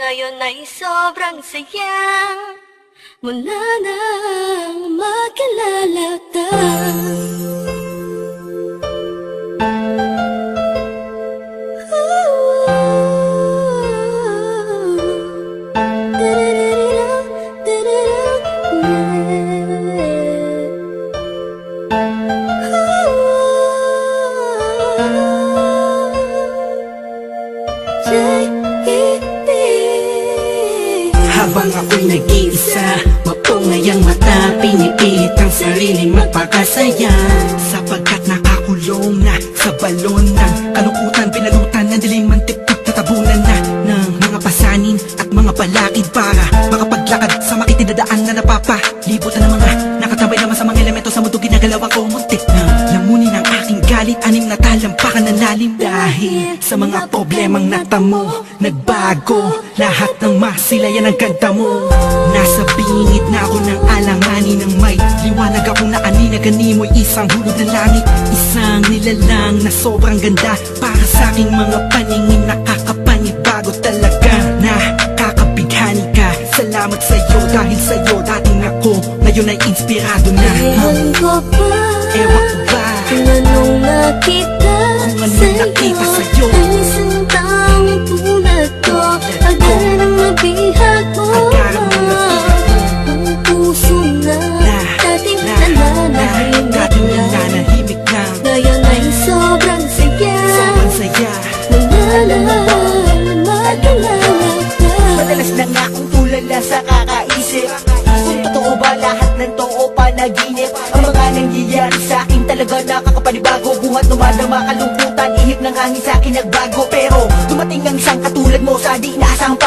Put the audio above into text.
Ngayon ay sobrang saya mula nang makilala ka. Habang ako'y nag-iisa, mapungay ang mata, pinipilit ang sariling magpakasaya. Sapagkat nakakulong na sa balon ng kalungkutan, pinalutan ng dilim ang tip-tip na tabunan na ng mga pasanin at mga balakid para makapaglakad sa makitidadaan na napapalibutan ng mga nakatambay naman sa mga elemento sa mundo. Ginagalawan ko muntik na lamunin ang aking galit, anim na talampakan ng lalim. Dahil sa mga problemang natamo, nagbago lahat ng masilayan ang ganda mo. Nasa bingit na ako ng alanganin ng may liwanag akong naaninagani mo'y isang hulog ng langit. Isang nilalang na sobrang ganda para sa aking mga paningin, nakakapanibago talaga. Nakakabighani ka, salamat sa'yo, dahil sa'yo dating ako ngayon ay inspirado na. Ewan ko ba, Ewan ko ba kung anong nakita sa'yo, ang isang taong tulad ko. Agad ang nabihag mo, ang puso na dating nananahimik na. ngayon ay sobrang saya mula nang makilala ka. Madalas na nga akong tulala sa kakaisip kung totoo ba lahat ng to o panaginip. Ang mga nangyayari sa akin talaga nakakapanibago. Buhat numadama kalungkutan, ihip ng hangin sa akin nagbago. Pero dumating ang isang katulad mo sa di inaasahang